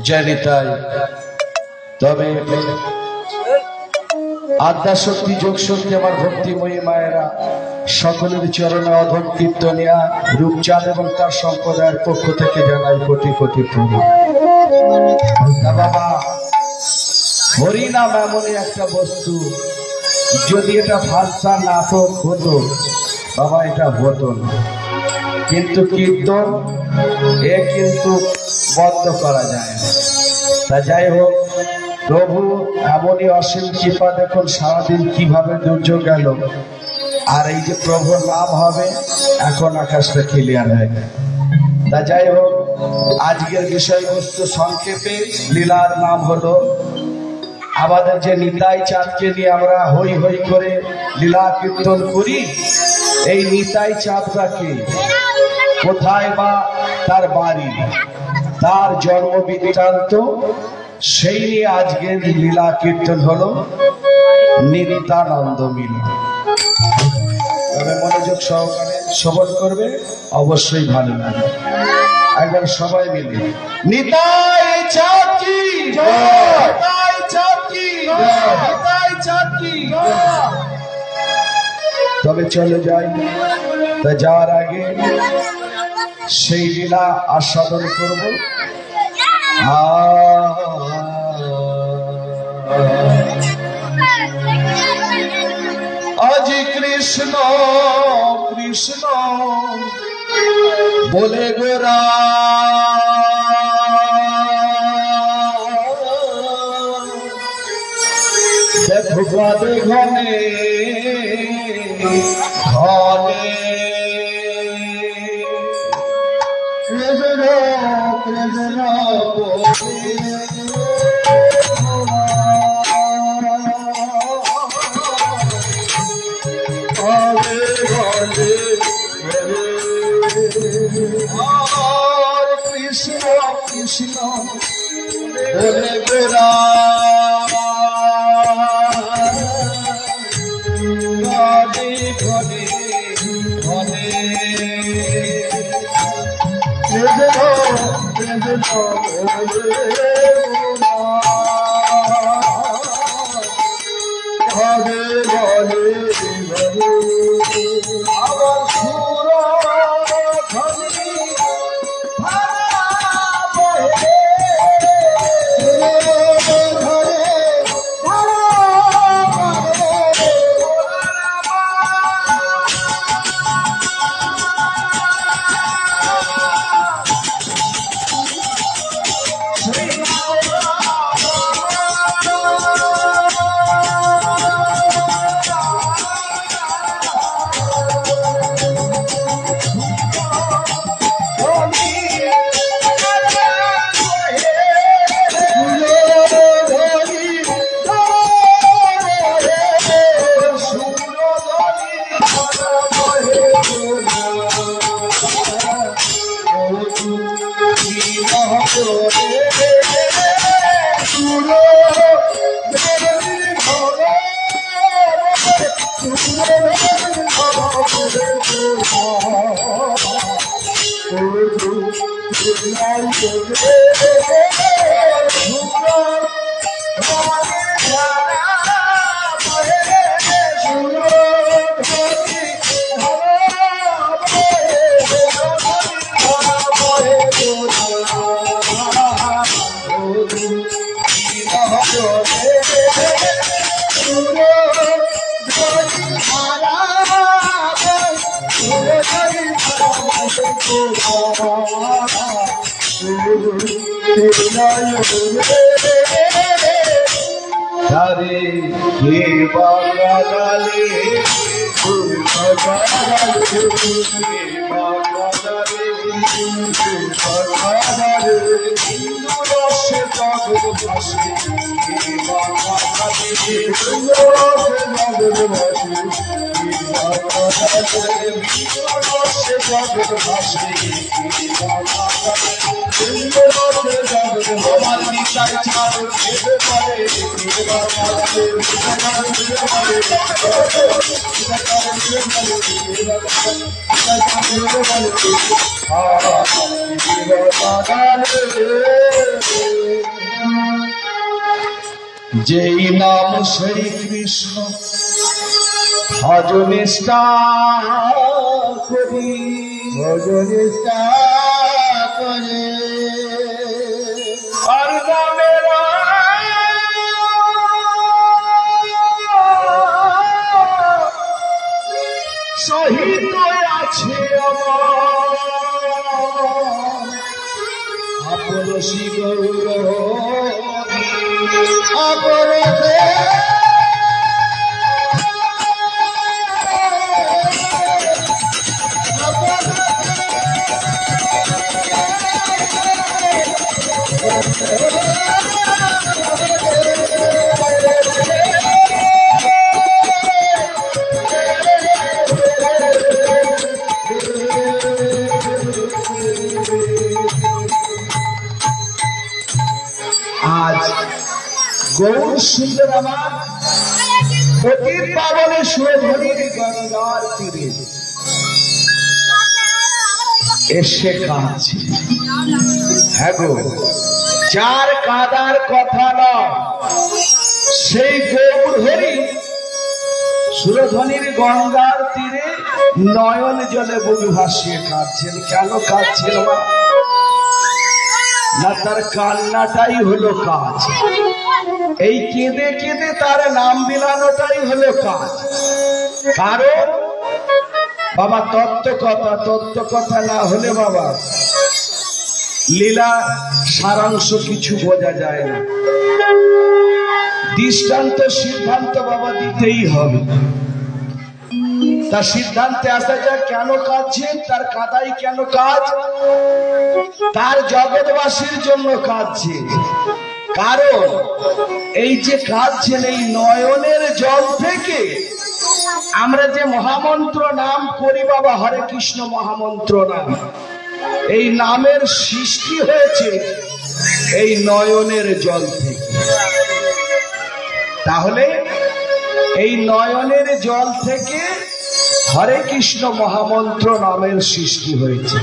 जय निताई। तबे आद्या शक्ति जोग शक्ति आमार भक्तिमयी मायेरा सकलेर चरणे अधम कीर्तनिया रूपचाँद एवं तार सम्प्रदायेर पक्ष थेके जानाई कोटि कोटि प्रणाम। बाबा हरिनाम एमनই একটা বস্তু, যদি এটা ভাষা নাটক হতো বাবা এটা হতো না, কিন্তু কীর্তন এ কিন্তু বন্ধ করা যায় না। তা যাই হোক, প্রভু এমনই অসীম কৃপা, দেখুন সারাদিন কিভাবে দুর্যোগ গেল। আর এই যে প্রভুর নাম হবে এখন আকাশটা ক্লিয়ার হয়ে গেল। তা যাই হোক, আজকের বিষয়বস্তু সংক্ষেপে লীলার নাম হলো আমাদের যে নিতাই চাঁদকে নিয়ে আমরা হই হই করে লীলা কীর্তন করি। এই নিতাই চাঁদটাকে কোথায় বা তার বাড়ি, তার জন্ম বৃত্তান্ত, সেই নিয়ে আজকের লীলা কীর্তন হলো নিত্যানন্দ মিলন। তবে মনোযোগ সহকারে শ্রবণ করবে, অবশ্যই ভালো লাগে। একবার সবাই মিলে নিতাই চাঁদ কি জয়, নিতাই চাঁদ কি জয়, নিতাই চাঁদ কি জয়। তবে চলে যাই, তা যাওয়ার আগে সেই লীলা আস্বাদন করব। আজ কৃষ্ণ কৃষ্ণ বলে গোরা দেখো ঘনে ঘনে কৃষ্ণ কৃষ্ণ কৃষ্ণ কৃষ্ণ বলে গোরা ঘনে ঘনে ঘনে কৃষ্ণ কৃষ্ণ ঘনে ঘনে ঘনে আবার সুর ধ্বনি हरे हे बागाले बागाले যেই নাম শ্রী কৃষ্ণ ভজনিষ্ঠা করি ভজনিষ্ঠা করে আর নামের সহিত আছে আমার আপরসি গৌর আপরসে আজ গৌর সুন্দর আমার অতি পাবনে সুরধনির গঙ্গার তীরে এসে কাঁদছে। হ্যাঁ গো, যার কাঁদার কথা নয় সেই গৌর হরি সুরধনির গঙ্গার তীরে নয়ন জলে বুক ভাসিয়ে কাঁদছেন। কেন কাঁদছেন না, তার কান্নাটাই হলো কাজ। এই কেঁদে কেঁদে তার নাম বিলানোটাই হলো কাজ। কারণ বাবা তত্ত্ব কথা না হলে বাবা লীলা সারাংশ কিছু বোঝা যায় না। দৃষ্টান্ত সিদ্ধান্ত বাবা দিতেই হবে। তার সিদ্ধান্তে আসা যায় কেন কাঁদছেন, তার কাদাই কেন কাজ, তার জগৎবাসীর জন্য কাঁদছে। কারণ এই যে কাঁদছেন এই নয়নের জল থেকে আমরা যে মহামন্ত্র নাম করি বাবা, হরে কৃষ্ণ মহামন্ত্র নাম, এই নামের সৃষ্টি হয়েছে এই নয়নের জল থেকে। তাহলে এই নয়নের জল থেকে হরে কৃষ্ণ মহামন্ত্র নামের সৃষ্টি হয়েছে।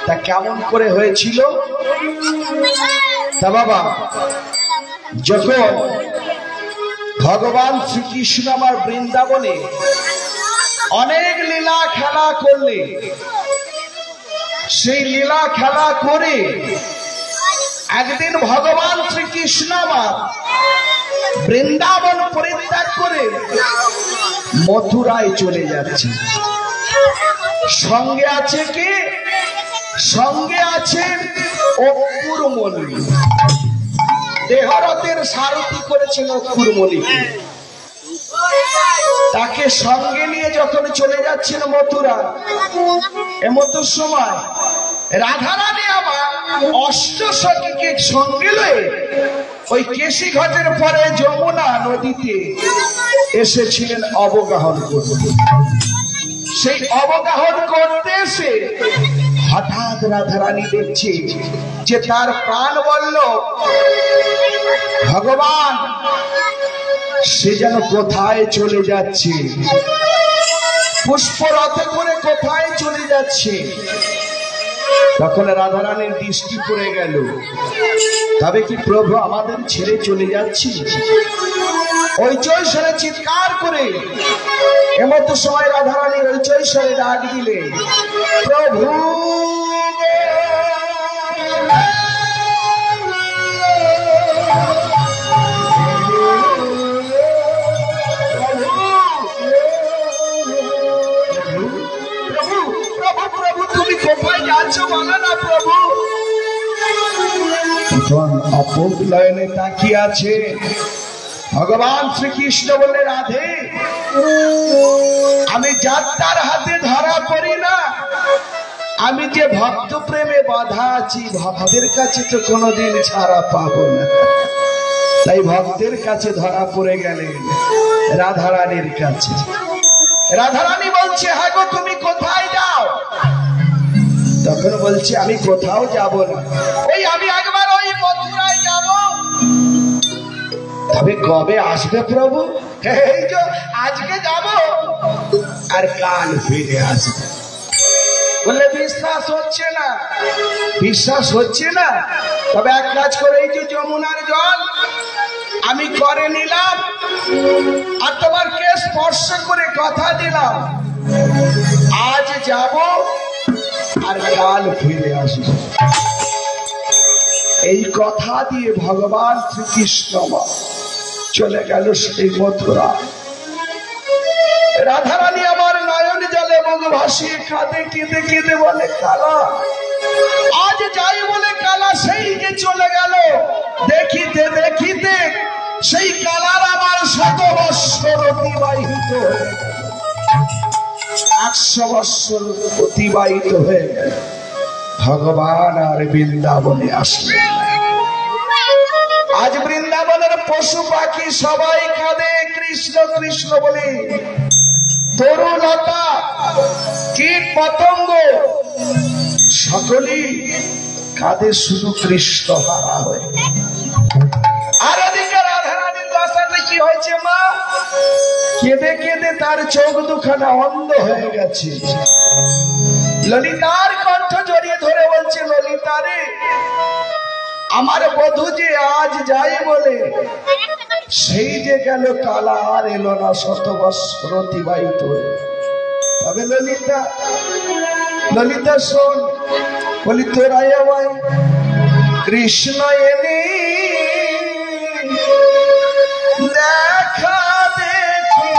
তা কেমন করে হয়েছিল? তা বাবা, যখন ভগবান শ্রীকৃষ্ণ আমার বৃন্দাবনে অনেক লীলা খেলা করলে, সেই লীলা খেলা করে একদিন ভগবান শ্রীকৃষ্ণ আমার বৃন্দাবন পরিত্যাগ করে মথুরায় চলে যাচ্ছে। সঙ্গে আছে কি? সঙ্গে আছেন অপুরমণি। দেহরথের সারথি করেছেন অপুরমণিকে। তাকে সঙ্গে নিয়ে যখন চলে যাচ্ছেন মথুরা, এমতো সময় রাধারানী আমার অষ্টসখীকে সঙ্গে লয়ে ওই কেশি ঘাটের পরে যমুনা নদীতে এসেছিলেন অবগাহন করতে। সেই অবগাহন করতে এসে হঠাৎ রাধারানী দেখছে যে তার প্রাণ বলল ভগবান সে যেন কোথায় চলে যাচ্ছে, পুষ্পরথে করে কোথায় চলে যাচ্ছে। তখন রাধারানীর দৃষ্টি পড়ে গেল, তবে কি প্রভু আমাদের ছেড়ে চলে যাচ্ছি? ওই চৈশরে চিৎকার করে এমতো সময় রাধারানী ওই চৈশরে ডাক দিলে, প্রভু তুমি কোথায় যাচ্ছ বলো না প্রভু। তখন অপূর্ব নয়নে তাকিয়ে আছে ভগবান শ্রীকৃষ্ণ বলে, রাধে আমি যাত্রার হাতে ধরা পড়ি না, আমি যে ভক্ত প্রেমে বাধা আছি, ভক্তের কাছে তো কোনোদিন ছাড়া পাবো না। তাই ভক্তের কাছে ধরা পড়ে গেলেন রাধারানীর কাছে। রাধারানী বলছে, হ্যাঁ গো, তুমি কোথায় যাও? তখন বলছে, আমি কোথাও যাব না, ওই আমি একবার ওই মথুরায় যাব। তবে কবে আসবে প্রভু? এই যে আজকে যাব আর কাল ফিরে আসবে। বললে বিশ্বাস হচ্ছে না, বিশ্বাস হচ্ছে না? তবে এক কাজ করে, এই যে যমুনার জল আমি করে নিলাম আর তোমারকে স্পর্শ করে কথা দিলাম, আজ যাব আর কাল ফিরে আসবে। এই কথা দিয়ে ভগবান শ্রীকৃষ্ণ চলে গেল সেই মথুরা। রাধারানী আমার নয়ন জলে মুখ ভাসিয়ে কাঁদে, কেঁদে কেঁদে বলে, কালা আজ যাই বলে কালা সেই যে চলে গেল। দেখিতে দেখিতে সেই কালার আমার 100 বৎসর অতিবাহিত হয়ে গেল, 100 বৎসর অতিবাহিত হয়ে গেল। ভগবান আর বৃন্দাবনে আসলেন। আজ বৃন্দাবনের পশু পাখি সবাই কাঁদে কৃষ্ণ কৃষ্ণ বলে, তরুলতা কীট পতঙ্গ সকলেই কাঁদে শুধু কৃষ্ণ হারা হয়ে। আর এদিকে রাধারানীর দশাতে কি হয়েছে মা? কেঁদে কেঁদে তার চোখ দুখানা অন্ধ হয়ে গেছে। ললিতার কণ্ঠ জড়িয়ে ধরে বলছে, ললিতা রে, আমার বধূ যে আজ যাই বলে সেই যে গেল, কালা আর এলো না, 100 বৎসর অতিবাহিত হয়ে। তবে ললিতা, ললিতা শোন, বলি তোরাই আমায় কৃষ্ণ এনে দেখা দেখি,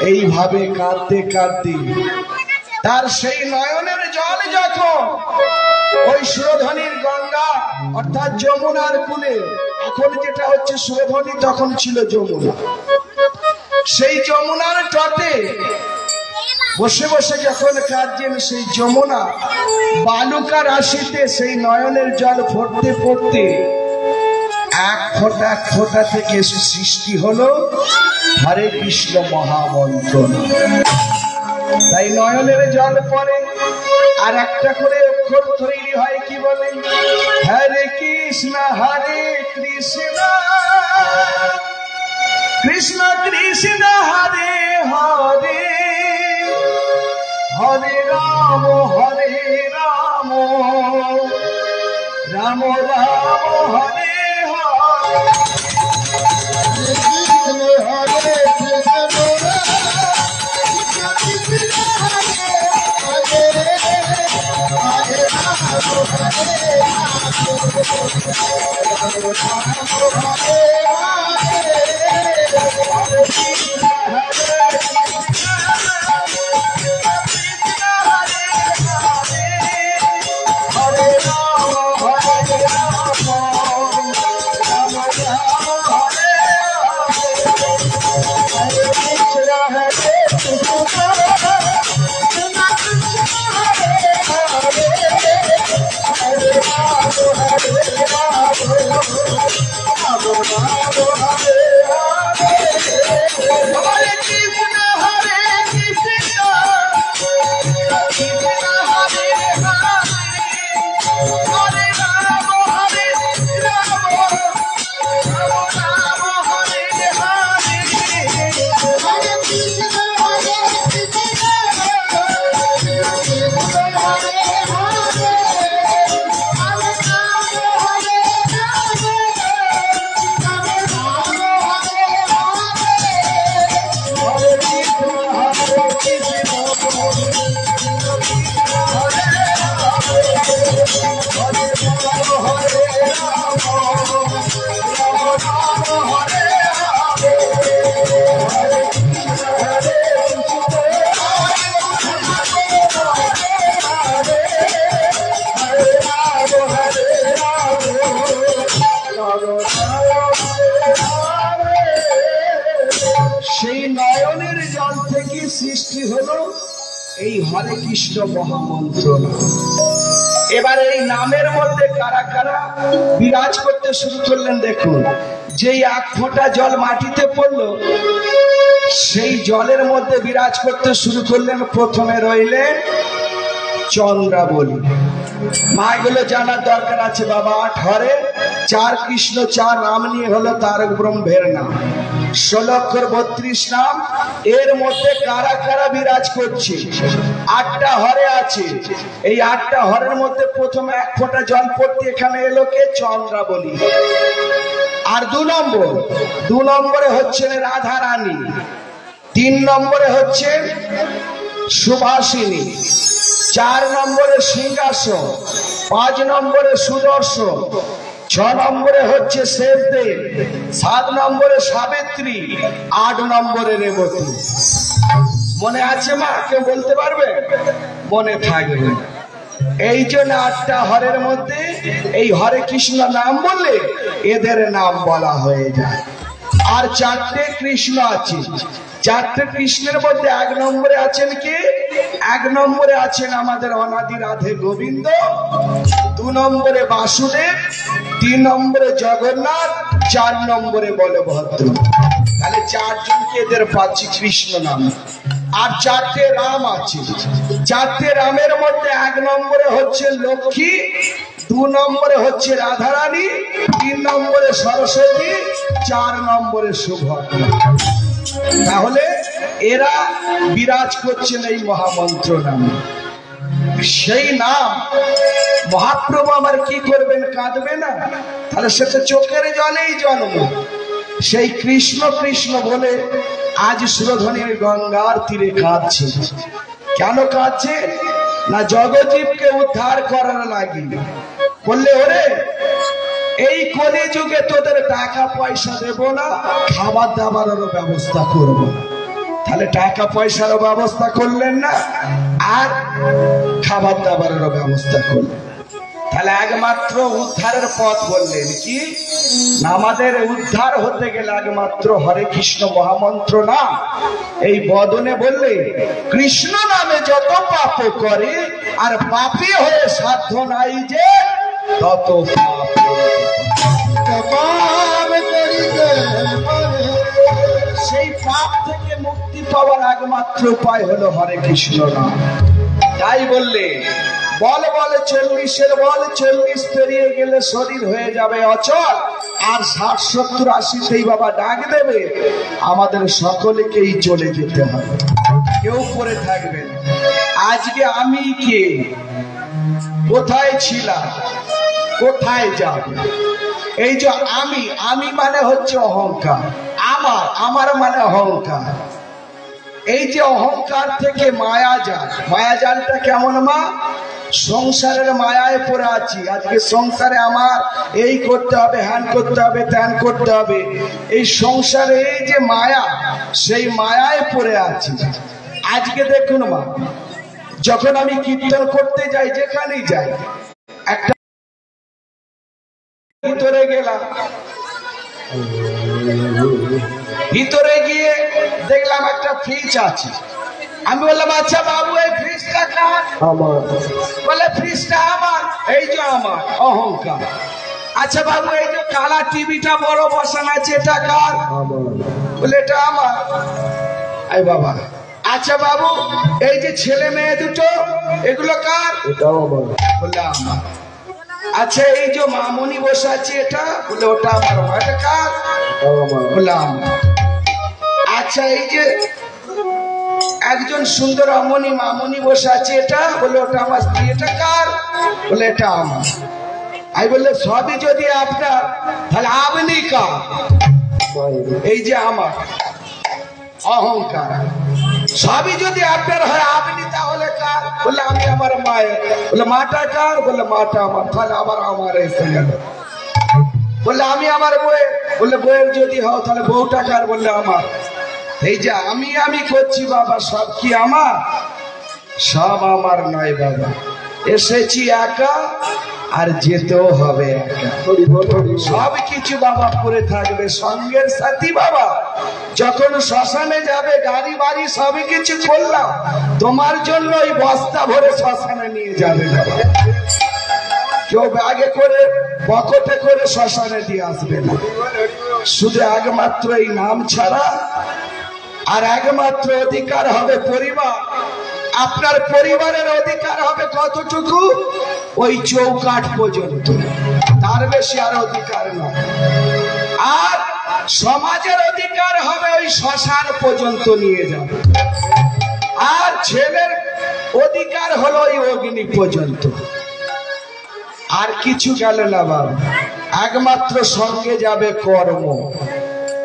এইভাবে কাঁদতে কাঁদতে তার সেই নয়নের জল যখন ওই সুরধনির গঙ্গা অর্থাৎ যমুনার কূলে, এখন যেটা হচ্ছে সুরধনি, তখন ছিল যমুনা, সেই যমুনার তটে বসে বসে যখন কাঁদছেন, সেই যমুনা বালুকা রাশিতে সেই নয়নের জল পড়তে পড়তে এক ফোঁটা থেকে সৃষ্টি হলো হরে কৃষ্ণ মহামন্ত্র। তাই নয়নের জল পড়ে আর একটা করে অক্ষর তৈরি হয়, কি বলে? হরে কৃষ্ণ কৃষ্ণ কৃষ্ণ হরে হরে, হরে রাম রাম রাম হরে হরে। সেই নয়নের জল থেকে সৃষ্টি হলো এই হরে কৃষ্ণ মহামন্ত্র। এবার এই নামের মধ্যে কারা কারা বিরাজ করতে শুরু করলেন দেখুন। যেই এক ফোঁটা জল মাটিতে পড়লো সেই জলের মধ্যে বিরাজ করতে শুরু করলেন। প্রথমে রইলেন চন্দ্রাবলী। মা এগুলো জানার দরকার আছে বাবা। 8 হরে 4 কৃষ্ণ 4 নাম নিয়ে হলো তারক ব্রহ্মের নাম। 16 অক্ষর 32 নাম। এর মধ্যে কারা কারা বিরাজ করছে? 8টা হরে আছে। এই 8টা হরের মধ্যে প্রথমে এক ফোঁটা জল পড়তে এখানে এলো কে? চন্দ্রাবলী। আর 2 নম্বরে হচ্ছে রাধা রানী, 3 নম্বরে হচ্ছে সুভাষিনী, 4 নম্বরে সিংহাসন, 5 নম্বরে সুদর্শন, 6 নম্বরে হচ্ছে শেষদেব, 7 নম্বরে সাবিত্রী, 8 নম্বরে রেবতী। মনে আছে মা? কেউ বলতে পারবে? মনে থাকবে। এই জন্য 8টা হরের মধ্যে এই হরে কৃষ্ণ নাম বললে এদের নাম বলা হয়ে যায়। আর 4টে কৃষ্ণ আছে। 4টে কৃষ্ণের মধ্যে 1 নম্বরে আছেন কি? 1 নম্বরে আছেন আমাদের অনাদি রাধে গোবিন্দ, 2 নম্বরে বাসুদেব, 3 নম্বরে জগন্নাথ, 4 নম্বরে বলভদ্র। তাহলে 4 জনকে এদের পাচ্ছি কৃষ্ণ নাম। আর 4টে রাম আছে। 4টে রামের মধ্যে 1 নম্বরে হচ্ছে লক্ষ্মী, 2 নম্বরে হচ্ছে রাধারানী, 3 নম্বরে সরস্বতী, 4 নম্বরে সুভদ্রা। তাহলে এরা বিরাজ করছেন এই মহামন্ত্র নামে। সেই নাম মহাপ্রভু আমার কি করবেন? কাঁদবে না? তাহলে সে তো চোখের জলেই জন্ম। সেই কৃষ্ণ কৃষ্ণ বলে আজ সুরধনীর গঙ্গার তীরে কাঁদছে। কেন কাঁদছে? না জগজীবকে উদ্ধার করার লাগি। বললে ওরে এই কলি যুগে তোদের টাকা পয়সা দেব না, খাবার দাবারেরও ব্যবস্থা করব না। তাহলে টাকা পয়সারও ব্যবস্থা করলেন না আর খাবার দাবারেরও ব্যবস্থা করলেন। তাহলে একমাত্র উদ্ধারের পথ বললেন কি? আমাদের উদ্ধার হতে গেলে একমাত্র হরে কৃষ্ণ মহামন্ত্র নাম। এই বদনে বললে কৃষ্ণ নামে যত পাপ করে আর পাপী হয়ে সাধ্য নাই যে তত সেই পাপ থেকে মুক্তি পাওয়ার একমাত্র উপায় হলো হরে কৃষ্ণ নাম। তাই বললে বল বল 40-এর বল 40 পেরিয়ে গেলে শরীর হয়ে যাবে অচল, আর 60, 70, 80তেই বাবা ডাক দেবে। আমাদের সকলকেই চলে যেতে হবে, কেউ পড়ে থাকবে। আজকে আমি কে, কোথায় ছিলাম, কোথায় যাব? এই যে আমি মানে হচ্ছে অহংকার, আমার মানে অহংকার। এই যে অহংকার থেকে মায়াজালটা কেমন মা? সংসারের মায়ায় পড়ে আছি। আজকে সংসারে আমার এই করতে হবে, হ্যান করতে হবে, ত্যান করতে হবে। এই সংসারে এই যে মায়া, সেই মায়ায় পড়ে আছি। আজকে দেখুন মা, যখন আমি কীর্তন করতে যাই, যেখানেই যাই, একটা ভিতরে গেলাম, ভিতরে গিয়ে দেখলাম একটা ফ্রিজ আছে। আমি বললাম আচ্ছা বাবু এই ফ্রিজটা কার? আমার। বলে ফ্রিজটা আমার। এই যে আমার অহংকার। আচ্ছা বাবু এই যে কালা টিভিটা বড় বসানো আছে এটা কার? আমার। বলে এটা আমার। আই বাবা। আচ্ছা বাবু এই যে ছেলে মেয়ে দুটো এগুলো কার? এটাও আমার। বলে আমার। আচ্ছা এই যে মামনি বসে আছে এটা? বলে ওটা আমার। এটা কার? বলে আমার। আচ্ছা এই যে একজন সুন্দর মামনি বসে আছে এটা? বলে ওটা আমার স্ত্রী। এটা কার? বলে এটা আমার। আমি বললে সবই যদি আপনার, তাহলে আপনি কার? এই যে আমার অহংকার। সবই যদি আপনার হয় আপনি তাহলে কার? বললে আমি আমার মায়ের। বলে মাটা কার? বলে মাটা আমার। তাহলে আমার এসে গেল। বললে আমি আমার বউয়ের। বললে বউয়ের যদি হও তাহলে বউটা কার? বললে আমার। এই যে আমি করছি বাবা, সব কি আমার? সব আমার নয় বাবা। এসেছি একা আর যেতেও হবে একা। সব কিছু বাবা করে থাকবে সঙ্গের সাথী বাবা। যখন শ্মশানে যাবে গাড়ি বাড়ি সবই কিছু করলাম, তোমার জন্য ওই বস্তা ভরে শ্মশানে নিয়ে যাবে না। কেউ ব্যাগে করে পকেটে করে শ্মশানে দিয়ে আসবে না। শুধু একমাত্র এই নাম ছাড়া আর একমাত্র অধিকার হবে পরিবার। আপনার পরিবারের অধিকার হবে কতটুকু? ওই চৌকাঠ পর্যন্ত, তার বেশি আর অধিকার নয়। আর সমাজের অধিকার হবে ওই শ্মশান পর্যন্ত নিয়ে যাবে। আর ছেলের অধিকার হলো ওই অগ্নি পর্যন্ত। আর কিছু গেল না বাবা। একমাত্র সঙ্গে যাবে কর্ম।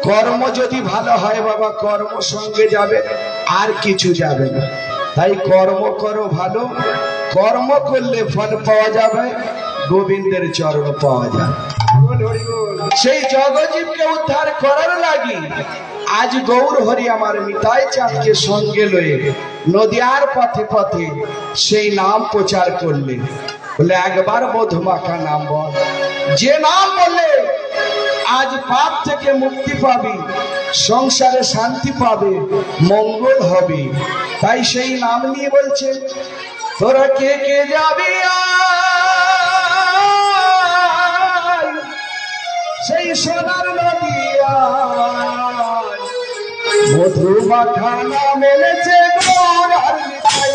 কর্ম যদি ভালো হয় বাবা, কর্ম সঙ্গে যাবে, আর কিছু যাবে না। তাই কর্ম করো ভালো, কর্ম করলে ফল পাওয়া যাবে, গোবিন্দের চরণ পাওয়া যাবে। সেই জগজীবকে উদ্ধার করার লাগি আজ গৌর হরি আমার মিতাই চাঁদকে সঙ্গে লয়ে নদিয়ার পথে পথে সেই নাম প্রচার করলেন। বলে একবার মধুমাখা নাম বল, যে নাম বললে আজ পাপ থেকে মুক্তি পাবি, সংসারে শান্তি পাবে, মঙ্গল হবে। তাই সেই নাম নিয়ে বলছে তোরা কে কে যাবি সেই সোনার নদিয়া, মধুমাখা নাম এনেছে গৌর আর মিতাই।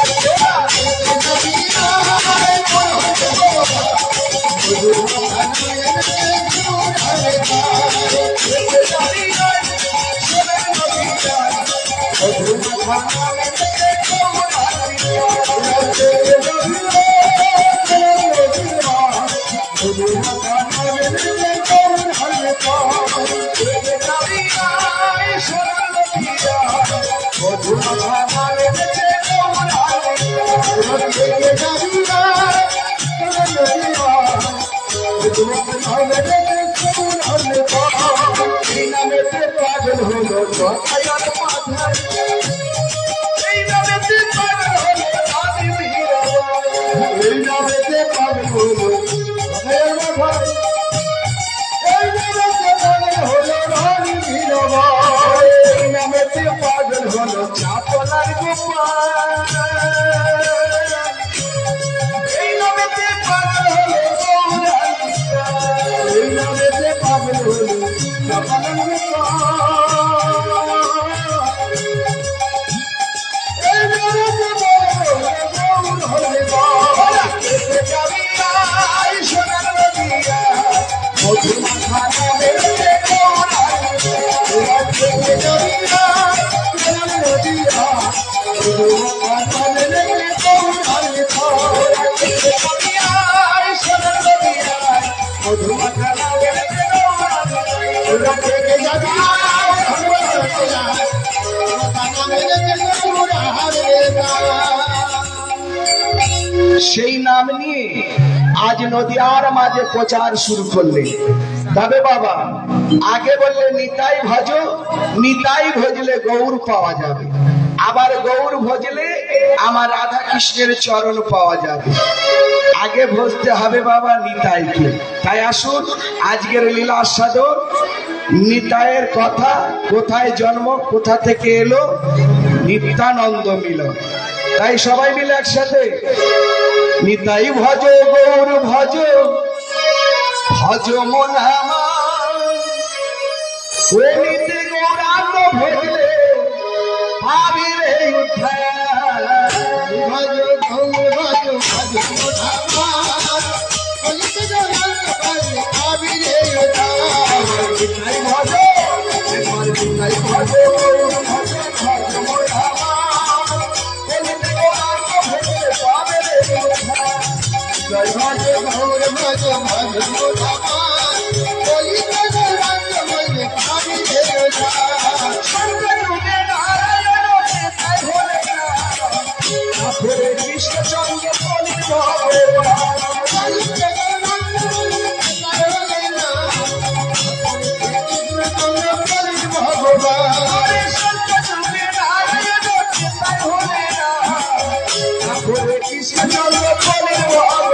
সেই নাম নিয়ে আজ নদিয়ার মাঝে প্রচার শুরু করলে। তবে বাবা আগে বললে নিতাই ভজো, নিতাই ভজলে গৌর পাওয়া যাবে, আবার গৌর ভজলে আমার রাধা কৃষ্ণের চরণ পাওয়া যাবে। আগে ভজতে হবে বাবা নিতাইকে। তাই আসুন আজকের লীলা সাধন নিতাইয়ের কথা, কোথায় জন্ম, কোথা থেকে এলো, নিত্যানন্দ মিলন। তাই সবাই মিলে একসাথে নিতাই ভজ গৌর ভজ, ভজ মন আমার, ও নিতে গৌরাঙ্গ ভজলে পাবি রে উদ্ধার। ভজ গৌর ভজ, ভজ মন আমার, ও নিতে গৌরাঙ্গ ভজলে পাবি রে উদ্ধার। নিতাই ভজ, নিতাই ভজ গৌর ভজ, ভজ মন আমার, ও নিতে গৌরাঙ্গ ভজলে পাবি রে উদ্ধার। জয় ভজ গৌর ভজ, ভজ মন আমার, ও নিতে গৌরাঙ্গ ভজলে পাবি রে উদ্ধার। হরে কৃষ্ণ চন্দ্র কলির ভগবান, কলির ভগবান, হরে কৃষ্ণ চন্দ্র কলির ভগবান,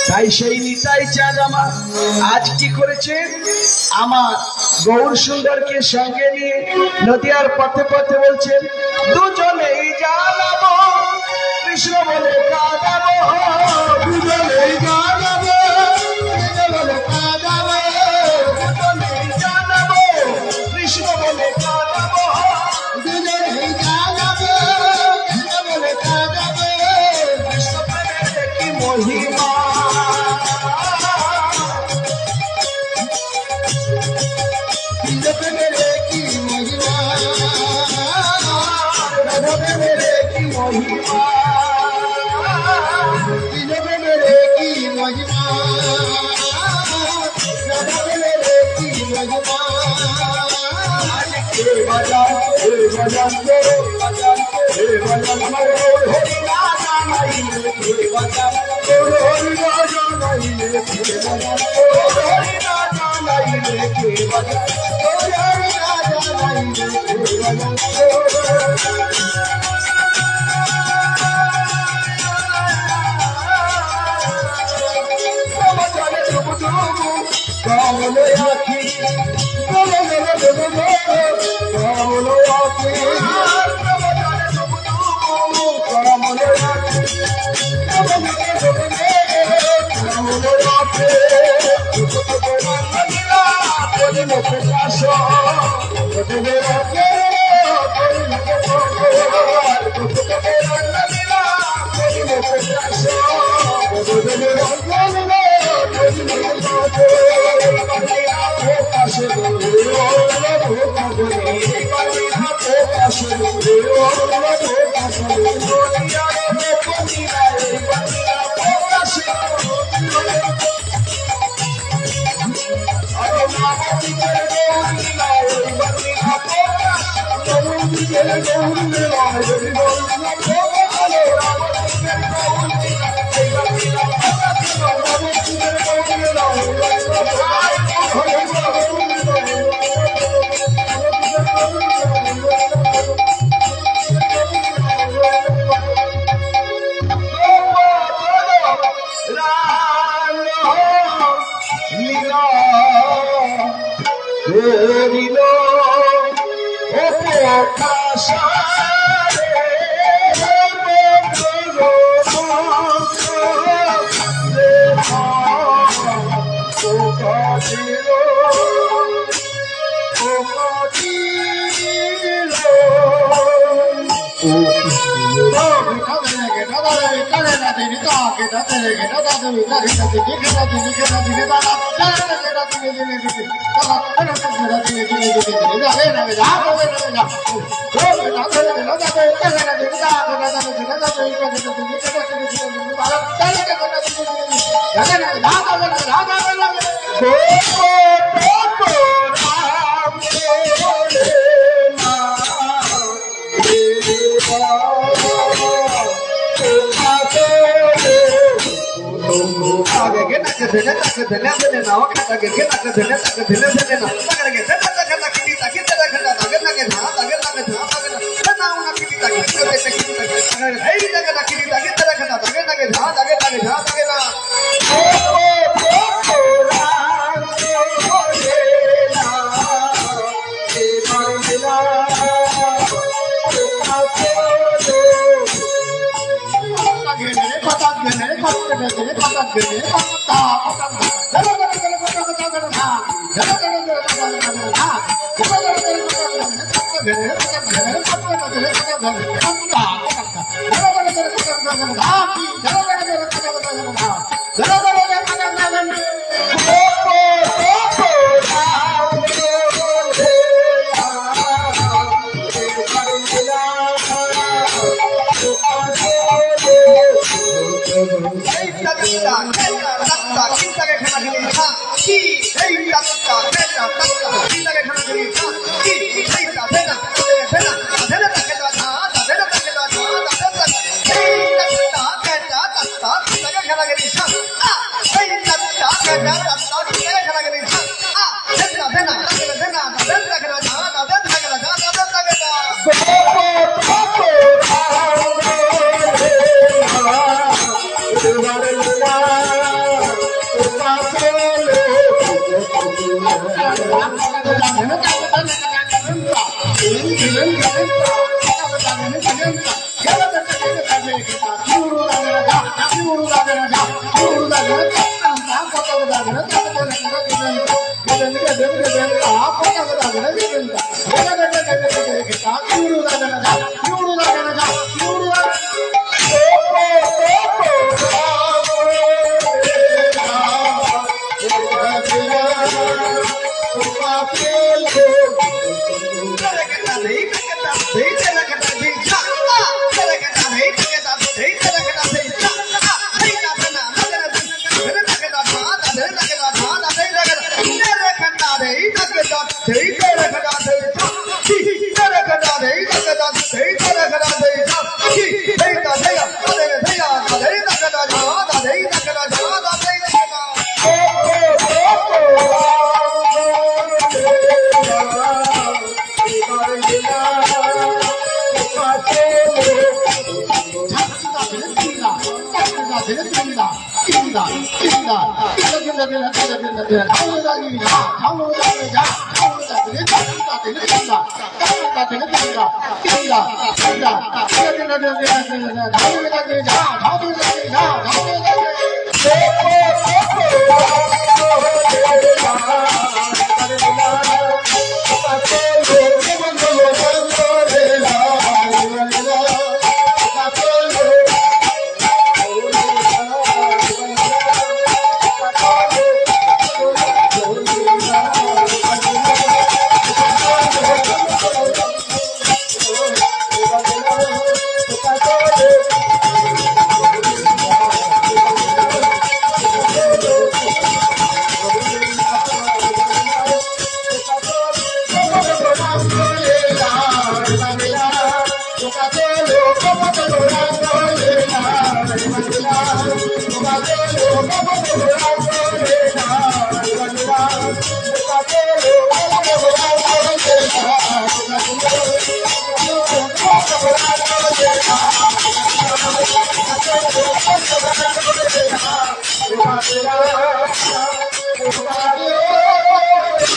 তাই সেই নিতাই চাঁদ আমার আজ কি করেছে, আমার গৌর সুন্দরকে সঙ্গে নিয়ে নদিয়ার পথে পথে বলছেন দুজনেই জানাবো কৃষ্ণ বলে কাঁদাবো, দুজনেই জানাবো কৃষ্ণ বলে কাঁদাবো, দুজনেই জানাবো কৃষ্ণ বলে কাঁদাবো, দুজনেই জানাবো কৃষ্ণ বলে কাঁদাবো। কৃষ্ণ প্রেমের কি মহিমা, কৃষ্ণ প্রেমের কি মহিমা, রাধা প্রেমের কি মহিমা, কৃষ্ণ প্রেমের কি মহিমা, রাধা প্রেমের কি মহিমা। হে ভজন, হে ভজন, হে ভজন, হে ভজন, হরি রাধা নাইলে, হে ভজন, হরি রাধা নাইলে, হে ভজন, হরি রাধা নাইলে, হে ভজন, হরি রাধা নাইলে, হে ভজন। কামলে আখি, কামলে কামলে আখি, কামলে আখি, কামলে আখি, করি মুখে কাশ, করি মুখে ধরিল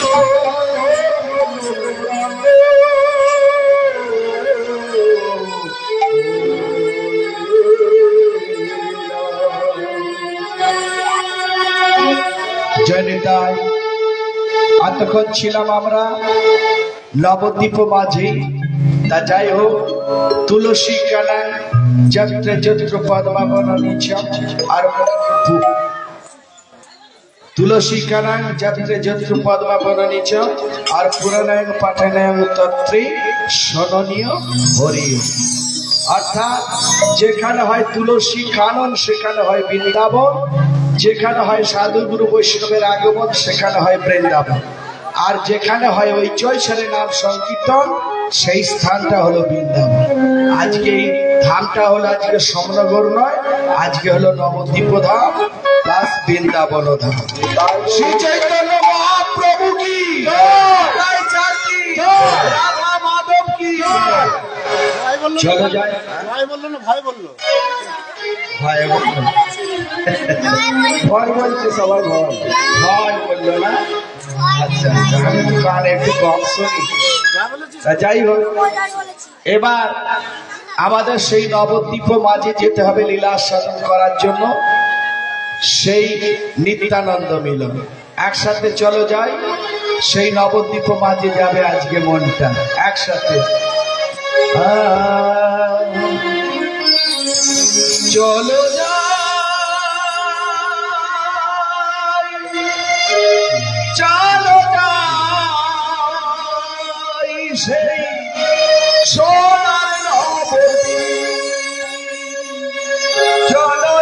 Oh, জয়নিতাই। এতক্ষণ ছিলাম আমরা নবদ্বীপ মাঝি। তা যাই হোক, তুলসী কানা যত্র যত্র পদ্মাবননী চ, আর তুলসী কানাং যত্রে যত্র পদ্মাবননী চ, আর পুরাণায়ং পাঠানায়ং তত্রে শোননীয় হরিয়। অর্থাৎ যেখানে হয় তুলসী কানন সেখানে হয় বৃন্দাবন, যেখানে হয় সাধু গুরু বৈষ্ণবের আগমন সেখানে হয় বৃন্দাবন, আর যেখানে হয় ওই জয়সারে নাম সংকীর্তন সেই স্থানটা হলো বৃন্দাবন। আজকে এই ধামটা হলো আজকে সমনগর নয়, আজকে হলো নবদ্বীপ ধাম প্লাস বৃন্দাবন ধাম। শ্রী চৈতন্য মহাপ্রভু কি রাধা মাধব কি। চলো যাই। ভাই বললো না, ভাই বললো, ভাই বললো, ভয় বলছে সবাই, ভয় ভয় বললো না। আচ্ছা আচ্ছা, আমি তো কানে একটু কম শুনি। যাই হোক, এবার আমাদের সেই নবদ্বীপ মাঝে যেতে হবে লীলা সাধন করার জন্য, সেই নিত্যানন্দ মিলন। একসাথে চলো যাই, সেই নবদ্বীপ মাঝে যাবে আজকে মনটা একসাথে। চলো যাই, চলো যাই সেই সোনার নবদ্বীপ। চলো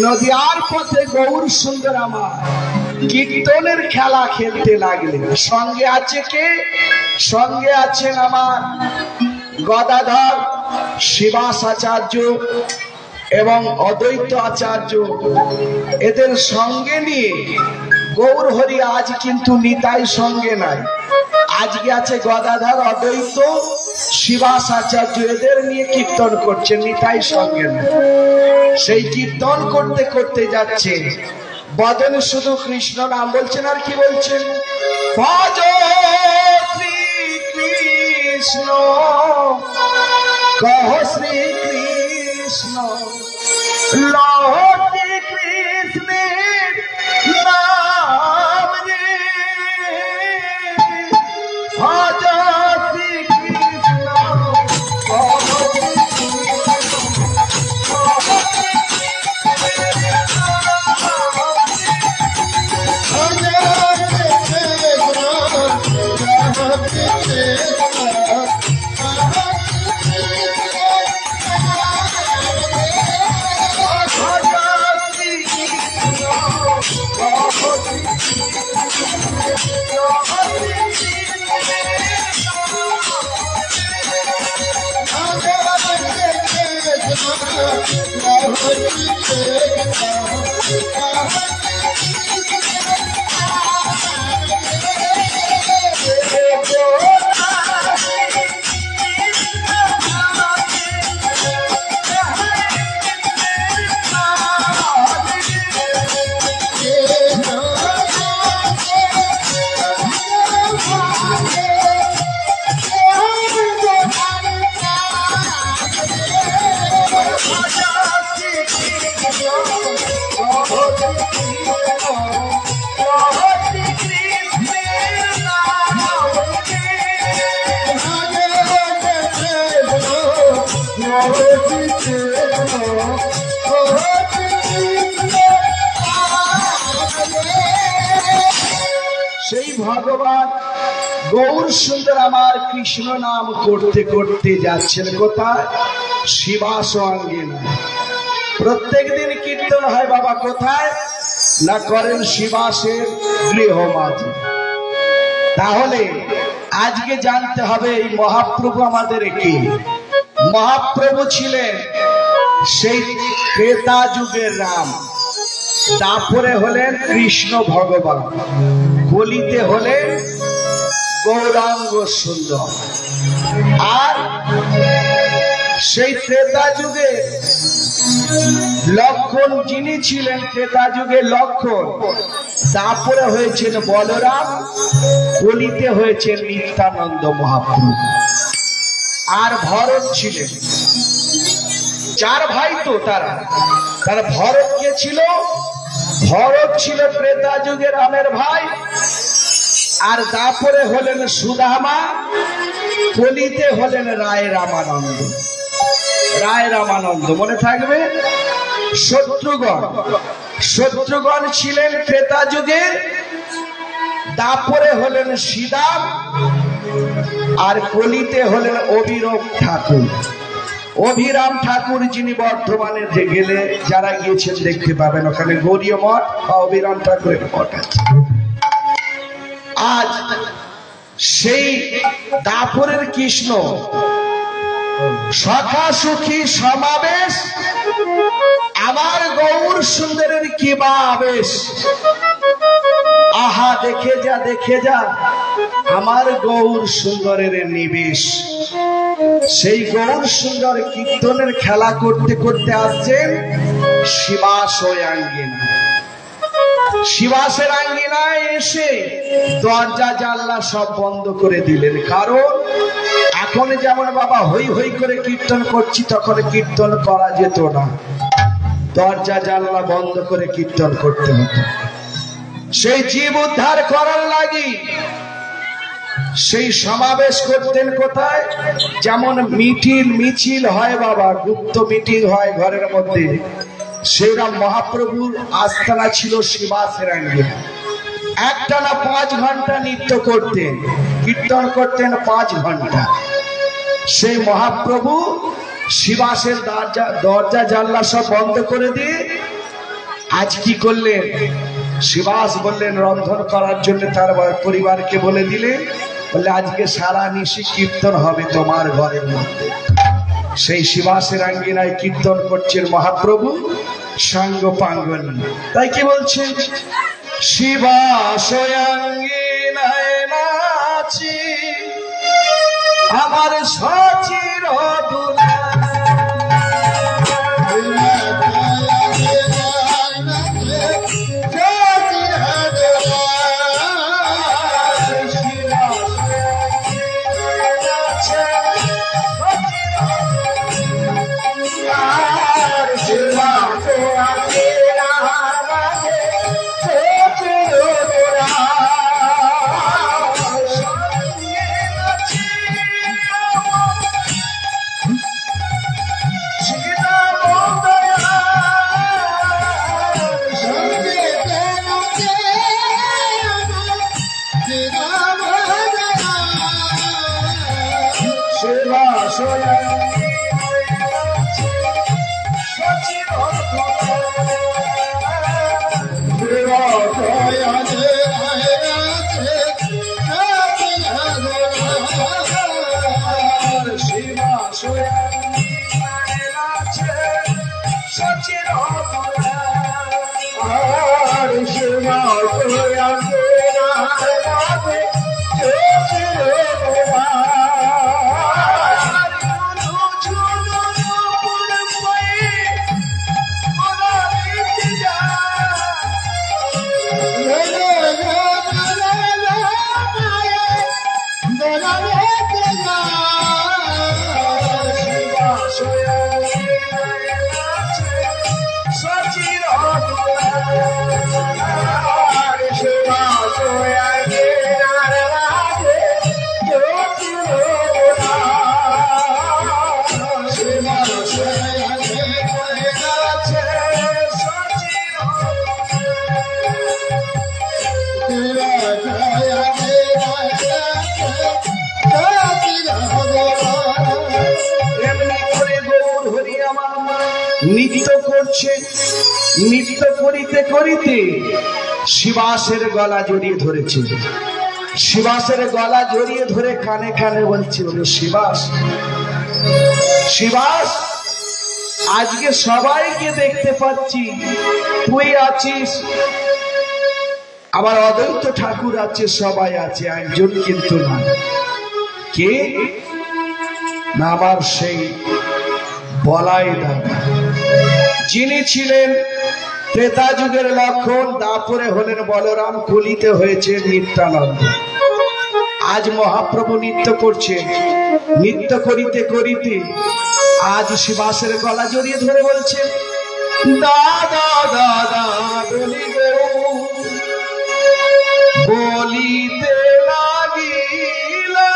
নদিয়ার পথে গৌর সুন্দর আমার কীর্তনের খেলা খেলতে লাগলেন। সঙ্গে আছে কে? সঙ্গে আছেন আমার গদাধর, শিবাস আচার্য এবং অদ্বৈত আচার্য। এদের সঙ্গে নিয়ে গৌর হরি আজ কিন্তু নিতাই সঙ্গে নাই, আজকে আছে গদাধর, অদ্বৈত, শিবাস আচার্য। এদের নিয়ে কীর্তন করছে, নিতাই সঙ্গে নাই। সেই কীর্তন করতে করতে যাচ্ছে, বদনে শুধু কৃষ্ণ নাম বলছেন। আর কি বলছেন? ভজ শ্রী কৃষ্ণ, কহ শ্রী কৃষ্ণ, লহ শ্রী কৃষ্ণের নাম রে, ভজ শ্রী কৃষ্ণ, কহ সেই ভগবান গৌর সুন্দর আমার কৃষ্ণ নাম করতে করতে যাচ্ছেন কোথায়? শিবাস অঙ্গিনা। প্রত্যেক দিন কীর্তন হয় বাবা কোথায়? না করেন শিবাসের গৃহ মাঝে। তাহলে আজকে জানতে হবে এই মহাপ্রভু আমাদের কি? মহাপ্রভু ছিলেন সেই ত্রেতা যুগের রাম, তারপরে হলেন কৃষ্ণ ভগবান, কলিতে হলেন গৌরাঙ্গ সুন্দর। আর সেই ত্রেতা যুগে লক্ষণ যিনি ছিলেন, ত্রেতা যুগে লক্ষণ, তারপরে হয়েছেন বলরাম, কলিতে হয়েছেন নিত্যানন্দ মহাপ্রভু। আর ভরত ছিলেন, চার ভাই তো তারা। তার ভরত কে ছিল? ভরত ছিল ত্রেতা যুগে রামের ভাই। আর তারপরে হলেন সুদামা, কলিতে হলেন রায় রামানন্দ। রায় রামানন্দ মনে থাকবে। শত্রুঘ্ন, শত্রুঘ্ন ছিলেন ত্রেতা যুগে, তারপরে হলেন শ্রীরাম। আর কলিতে হলেন অভিরাম ঠাকুর। অভিরাম ঠাকুর যিনি বর্ধমানে গেলে যারা গিয়েছেন দেখতে পাবেন, ওখানে গৌরীয় মঠ বা অভিরাম ঠাকুরের মঠ আছে। আজ সেই দাপুরের কৃষ্ণ সখা সুখী সমাবেশ, আমার গৌর সুন্দরের কি বা আবেশ। আহা দেখে যা, দেখে যা আমার গৌর সুন্দরের নিবেশ। সেই গৌর সুন্দর কীর্তনের খেলা করতে করতে আসছেন শিবাস আঙ্গিনা। শিবাসের আঙ্গিনায় এসে দরজা জানলা সব বন্ধ করে দিলেন। কারণ এখন যেমন বাবা হই হই করে কীর্তন করছি, তখন কীর্তন করা যেত না, দরজা জানলা বন্ধ করে কীর্তন করতে হতো। সেই জীব উদ্ধার করার লাগি সেই সমাবেশ করতেন কোথায়? যেমন মিছিল হয় বাবা, গুপ্ত মিটিং হয় ঘরের মধ্যে, সেরকম মহাপ্রভুর আস্থানা ছিল শিবাসের আঙ্গিনা। একটানা 5 ঘন্টা নৃত্য করতেন, কীর্তন করতেন 5 ঘন্টা। সেই মহাপ্রভু শিবাসের দরজা জানলা সব বন্ধ করে দিয়ে আজ কি করলেন? শিবাস বললেন রন্ধন করার জন্য তার পরিবারকে বলে দিলে, বললে আজকে সারা নিশি কীর্তন হবে তোমার ঘরের মধ্যে। সেই শিবাসের আঙ্গিনায় কীর্তন করছেন মহাপ্রভু সাঙ্গ পাঙ্গন। তাই কি বলছেন? শিবাস আঙ্গিনায় নাচি আমার সচির দুলা, নৃত্য করছে। নৃত্য করিতে করিতে শিবাসের গলা জড়িয়ে ধরেছে। শিবাসের গলা জড়িয়ে ধরে কানে কানে বলছে, শিবাস শিবাস, আজকে সবাইকে দেখতে পাচ্ছি, তুই আছিস, আবার অদ্বৈত ঠাকুর আছে, সবাই আছে, একজন কিন্তু না। কে না? আমার সেই বলাই দাদা, যিনি ছিলেন ত্রেতা যুগের লক্ষণ, দাপরে হলেন বলরাম, কলিতে হয়েছে নিত্যানন্দ। আজ মহাপ্রভু নৃত্য করছেন। নৃত্য করিতে করিতে আজ শিবাসের গলা জড়িয়ে ধরে বলছেন, দাদা দাদা বলিতে লাগিলা,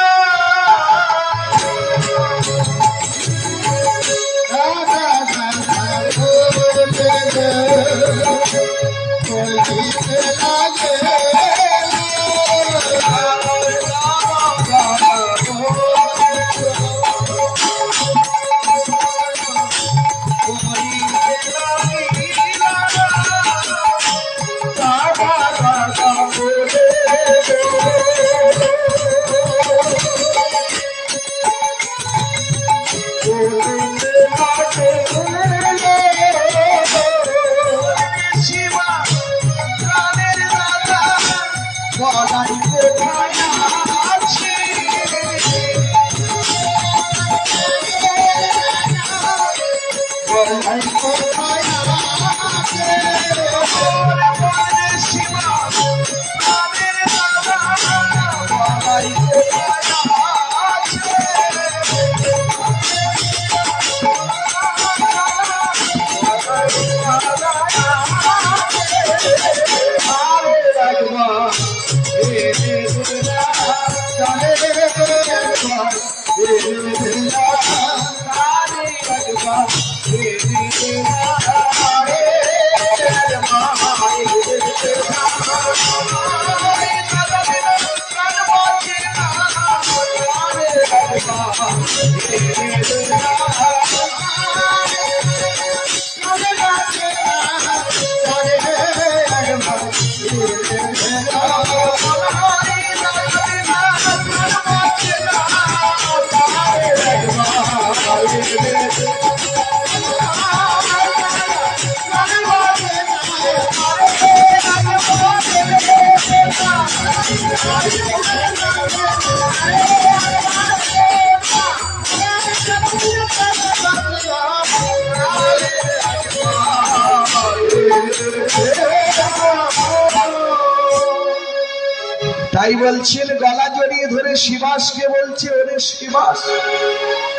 তাই বলছেন গলা জড়িয়ে ধরে শিবাসকে বলছে, ওরে শিবাস,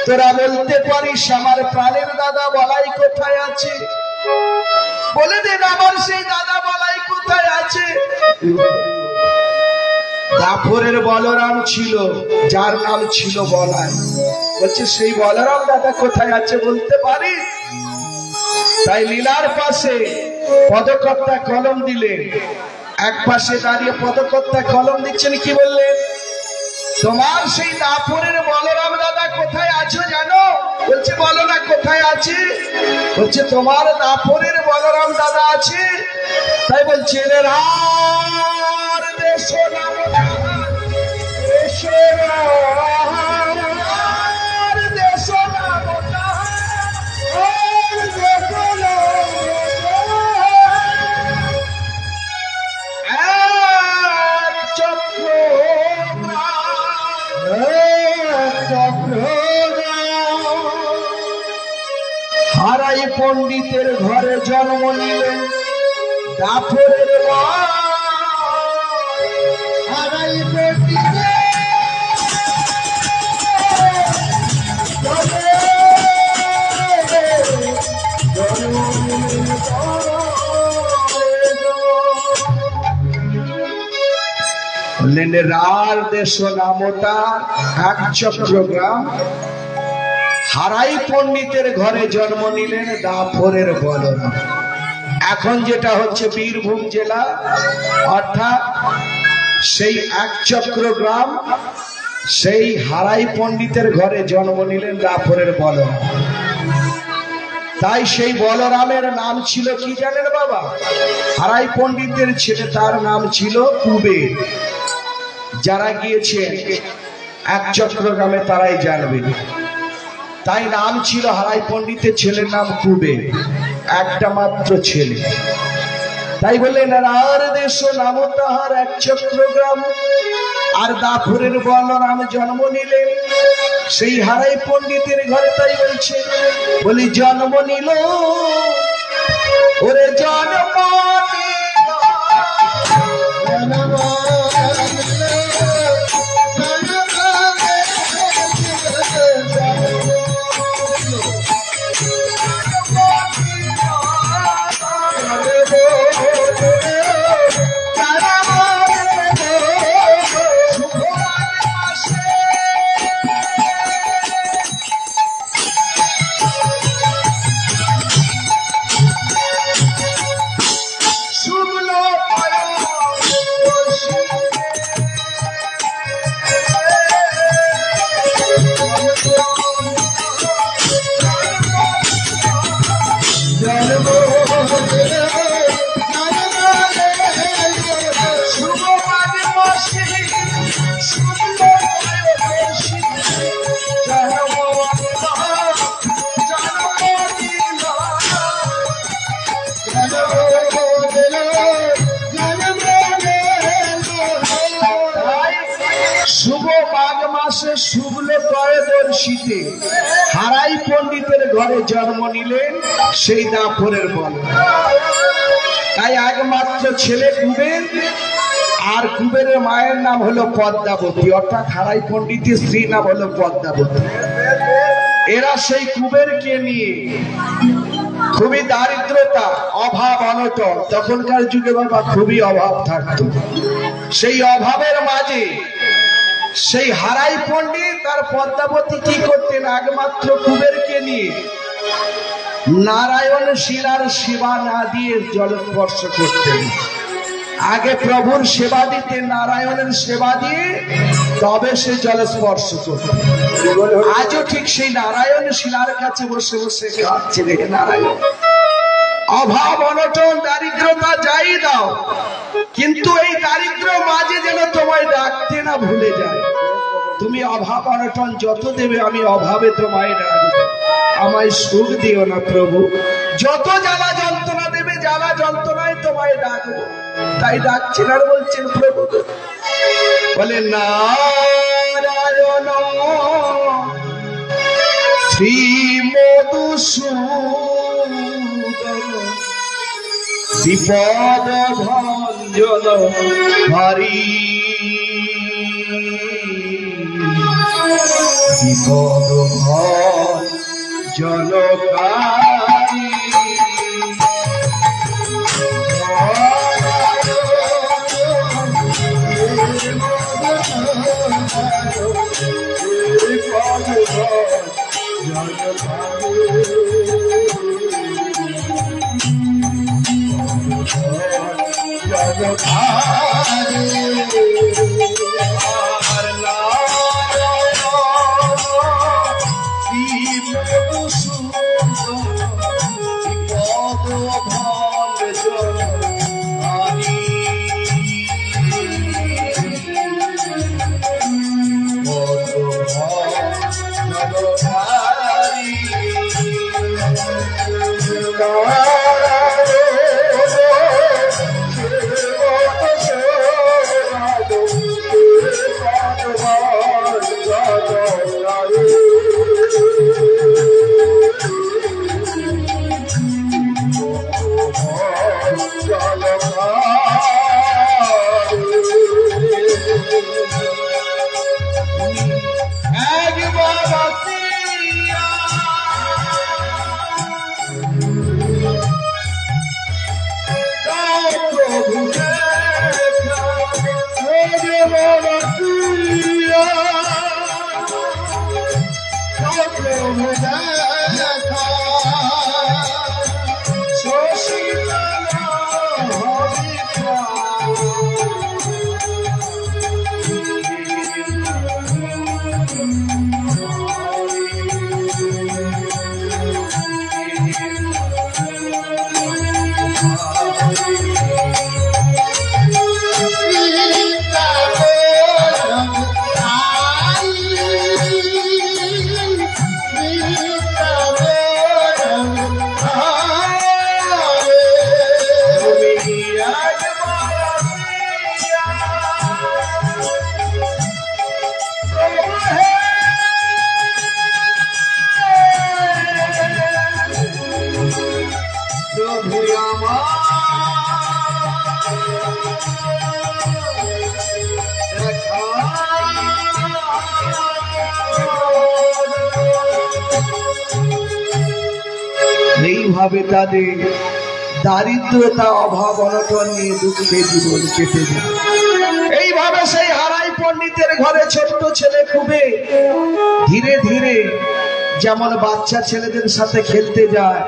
তোরা বলতে পারিস আমার প্রাণের দাদা বলাই কোথায় আছে? বলে দেন আমার সেই দাদা বলাই কোথায় আছে? দাপরের বলরাম ছিল, যার নাম ছিল বলাই। বলছে সেই বলরাম দাদা কোথায় আছে বলতে পারিস? তাই লীলার পাশে পদকর্তা কলম দিলেন, এক পাশে দাঁড়িয়ে পদকর্তা কলম দিচ্ছেন, কি বললেন? তোমার সেই দাপরের বলরাম দাদা কোথায় আছো জানো? বলছে বলো না কোথায় আছে? বলছে তোমার দাপরের বলরাম দাদা আছে। তাই বলছে হারাই পণ্ডিতের ঘরে জন্ম নিলেন দাপরের হারাই রার দেশ নামতা এক চক্রগ্রাম, হারাই পণ্ডিতের ঘরে জন্ম নিলেন দাপরের বলরাম। এখন যেটা হচ্ছে বীরভূম জেলা, অর্থাৎ সেই এক চক্রগ্রাম, সেই হারাই পণ্ডিতের ঘরে জন্ম নিলেন দাপরের বলরাম। তাই সেই বলরামের নাম ছিল কি জানেন বাবা? হারাই পণ্ডিতের ছেলে, তার নাম ছিল কুবের। যারা গিয়েছেন এক চক্রগ্রামে তারাই জানবে। তাই নাম ছিল হারাই পণ্ডিতের ছেলের নাম কুবের, একটা মাত্র ছেলে। তাই বললেন আর দেশ নাম তাহার এক চক্রগ্রাম, আর দাপরের বলরাম জন্ম নিলেন সেই হারাই পণ্ডিতের ঘরে। তাই বলছে বলি জন্ম নিল, ওরে জন্ম হারাই পণ্ডিতের ঘরে জন্ম নিলেন সেই দাপরের বলরাম। তাই একমাত্র ছেলে কুবের, আর কুবেরের মায়ের নাম হলো পদ্মাবতী, অর্থাৎ হারাই পণ্ডিতের স্ত্রী নাম হলো পদ্মাবতী। এরা সেই কুবেরকে নিয়ে খুবই দারিদ্রতা, অভাব, অনটন, তখনকার যুগে বাবা খুবই অভাব থাকতো। সেই অভাবের মাঝে সেই হারাই পণ্ডিত আর পদ্মাবতী কি করতেন? একমাত্র কুবেরকে নিয়ে নারায়ণ শিলার সেবা না দিয়ে জলস্পর্শ করতেন। আগে প্রভুর সেবা দিতে, নারায়ণের সেবা দিয়ে তবে সে জলস্পর্শ করতেন। আজও ঠিক সেই নারায়ণ শিলার কাছে বসে বসে কাঁদছে দেখে নারায়ণ। অভাব, অনটন, দারিদ্রতা যাই দাও, কিন্তু এই দারিদ্র মাঝে যেন তোমায় ডাকতে না ভুলে যায়। তুমি অভাব অনটন যত দেবে আমি অভাবে তোমায় ডাকবো। আমায় সুখ দিও না প্রভু, যত জ্বালা যন্ত্রণা দেবে দেবে, জ্বালা যন্ত্রণায় তোমায় ডাকবো, তাই ডাকছেন। আর বলছেন প্রভু, বলে নারায়ণ শ্রী মধুসূদন বিপদ ভঞ্জন হরি, বিপদ ভঞ্জন হরি। এইভাবে তাদের দারিদ্রতা, অভাব, অনটন নিয়ে দুঃখে জীবন কেটে যায়। এইভাবে সেই হারাই পণ্ডিতের ঘরে ছোট্ট ছেলে খুবে ধীরে ধীরে যেমন বাচ্চা ছেলেদের সাথে খেলতে যায়,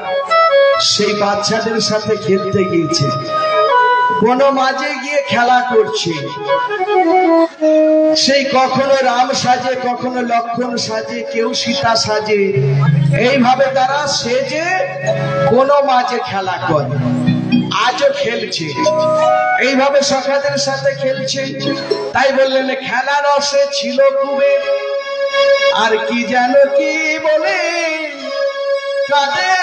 সেই বাচ্চাদের সাথে খেলতে গিয়েছে। কোনো মাঝে গিয়ে খেলা করছে, সেই কখনো রাম সাজে, কখনো লক্ষণ সাজে, কেউ সীতা সাজে। এইভাবে তারা সেজে কোনো মাঝে খেলা করে, আজও খেলছে। এইভাবে সখাদের সাথে খেলছে। তাই বললেন খেলার রসে ছিল কুবের, আর কি যেন কি বলে কাঁদে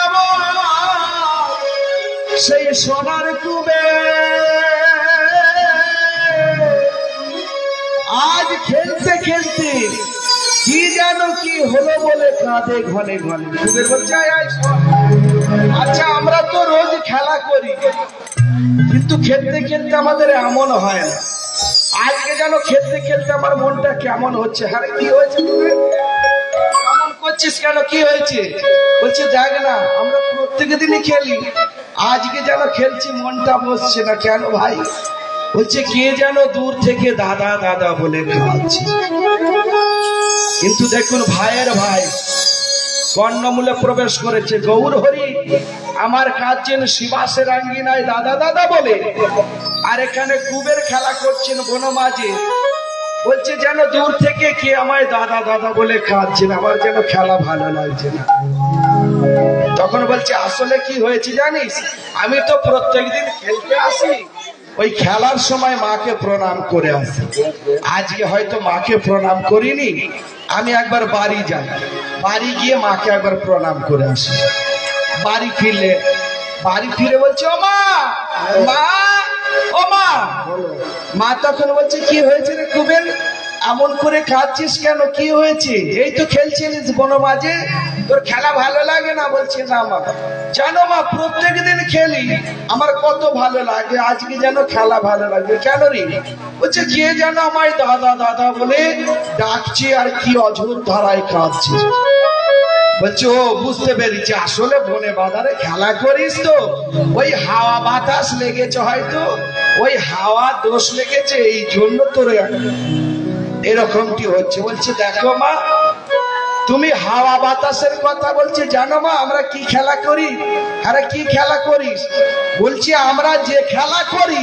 আমার সেই সোনার কুবের। আজ খেলতে খেলতে কি যেন কি হলো বলে কাঁদে ঘনে ঘনে। কুবের বলছে আচ্ছা আমরা তো রোজ খেলা করি, কিন্তু খেলতে খেলতে আমাদের এমন হয় না। আজকে যেন খেলতে খেলতে আমার মনটা কেমন হচ্ছে। আরে কি হয়েছে, এমন করছিস কেন, কি হয়েছে? বলছে দেখ না, আমরা প্রত্যেক দিনই খেলি, আজকে যেন খেলছি মনটা বসছে না। কেন ভাই? বলছে কে যেন দূর থেকে দাদা দাদা বলে খাওয়াচ্ছে। কিন্তু দেখুন ভাইয়ের ভাই কর্ণমূলে প্রবেশ করেছে। গৌর হরি আমার কাঁদছেন শিবাসের আঙ্গিনায় দাদা দাদা বলে, আর এখানে কুবের খেলা করছেন বনমাঝে। বলছে যেন দূর থেকে কে আমায় দাদা দাদা বলে খাচ্ছেন, আমার যেন খেলা ভালো লাগছে না। তখন বলছে আসলে কি হয়েছে জানিস, আমি তো প্রত্যেকদিন খেলতে আসি, ওই খেলার সময় মাকে প্রণাম করে আসি। আজকে হয়তো মাকে প্রণাম করিনি, আমি একবার বাড়ি যাই, বাড়ি গিয়ে মাকে একবার প্রণাম করে আসি। বাড়ি ফিরলে বাড়ি ফিরে বলছে ও মা, মা, ও মা। মা তখন বলছে কি হয়েছে রে কুবের, এমন করে খাচ্ছিস কেন, কি হয়েছে? এই তো খেলছিলিস বনো মাঝে, তোর খেলা ভালো লাগে না? বলছে না মা, জানো মা প্রত্যেক দিন খেলি, আমার কত ভালো লাগে, আজকে যেন খেলা ভালো লাগবে। কেন রে? বলছে কে যেন আমায় দাদা দাদা বলে ডাকছে আর কি অঝোর ধারায় কাঁদছে। বলছে ও বুঝতে পেরেছি, আসলে বনে বাজারে খেলা করিস তো ওই হাওয়া বাতাস লেগেছে, হয়তো ওই হাওয়া দোষ লেগেছে, এই জন্য তোর এরকমটি হচ্ছে। বলছে দেখো মা, তুমি হাওয়া বাতাসের কথা বলছে, জানো মা আমরা কি খেলা করি? আরে কি খেলা করিস? বলছি আমরা যে খেলা করি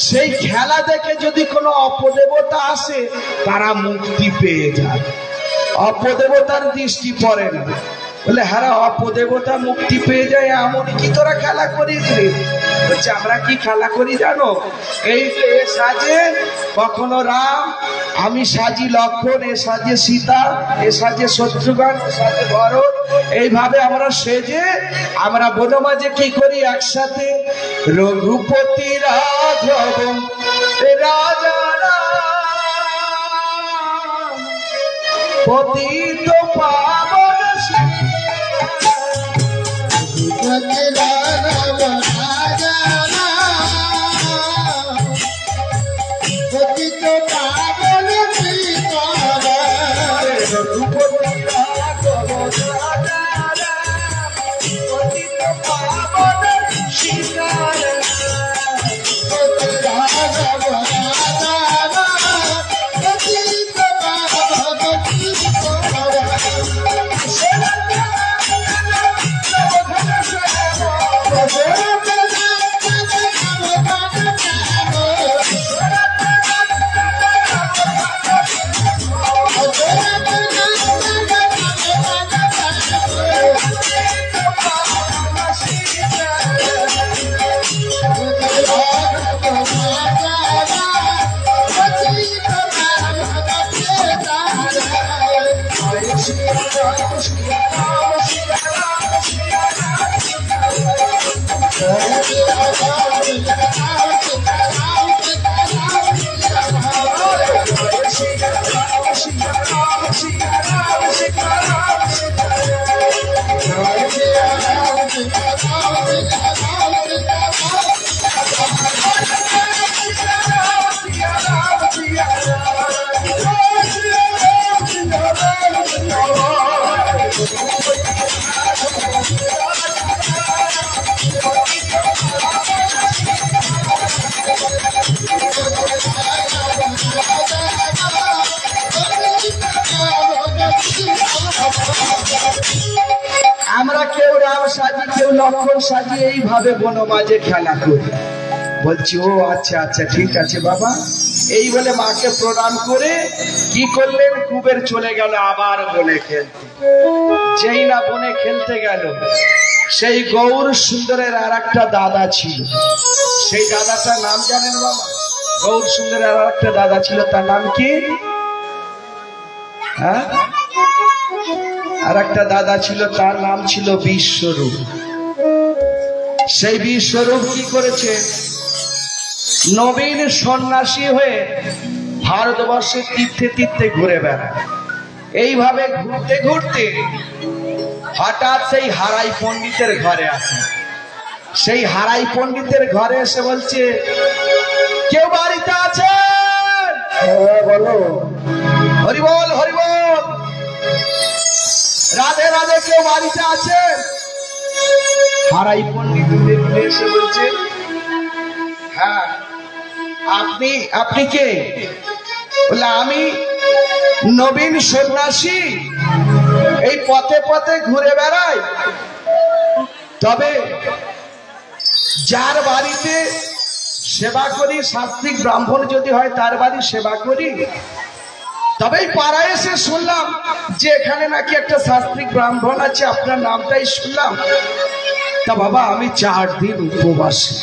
সেই খেলা দেখে যদি কোনো অপদেবতা আসে তারা মুক্তি পেয়ে যায়, অপদেবতার দৃষ্টি পড়ে না। বলে হ্যাঁ অপদেবতা মুক্তি পেয়ে যায়, এমন কি তোরা খেলা করিস রে? বলছে আমরা কি খেলা করি জানো, এই যে এ সাজে কখনো রাম, আমি সাজি লক্ষ্মণ, এ সাজে সীতা, এ সাজে শত্রুঘ্ন, এ সাজে ভরত, এইভাবে আমরা সেজে আমরা বনমাঝে কি করি একসাথে, রঘুপতি রাঘব রাজা পতিত পাবন আমরা কেউ রাম সাজি, কেউ লক্ষ্মণ সাজি, এইভাবে বনমাঝে খেলা করি। বলছি ও আচ্ছা আচ্ছা ঠিক আছে বাবা। এই বলে মাকে প্রণাম করে কি করলেন, কুবের চলে গেল আবার বনে খেলতে। যেই না বনে খেলতে গেল, সেই গৌর সুন্দরের আর একটা দাদা ছিল। সেই দাদাটার নাম জানেন বাবা? গৌর সুন্দরের আর একটা দাদা ছিল, তার নাম কি? হ্যাঁ, আর একটা দাদা ছিল, তার নাম ছিল বিশ্বরূপ। সেই বিশ্বরূপ কি করেছে, নবীন সন্ন্যাসী হয়ে ভারতবর্ষে তীর্থে তীর্থে ঘুরে বেড়ায়। এইভাবে ঘুরতে ঘুরতে হঠাৎ সেই হারাই পণ্ডিতের ঘরে আসে। সেই হারাই পণ্ডিতের ঘরে এসে বলছে কেউ বাড়িতে আছে? বলো। হরিবল হরিবল, রাধে রাধে, কেউ বাড়িতে আছে? হারাই পণ্ডিত এসে বলছে হ্যাঁ, আপনি কে? বলে আমি নবীন সন্ন্যাসী, এই পথে পথে ঘুরে বেড়াই, তবে যার বাড়িতে সেবা করি, শাস্ত্রিক ব্রাহ্মণ যদি হয় তার বাড়ি সেবা করি। তবে পাড়ায় এসে শুনলাম যে এখানে নাকি একটা শাস্ত্রিক ব্রাহ্মণ আছে, আপনার নামটাই শুনলাম। তা বাবা আমি 4 দিন উপবাসী,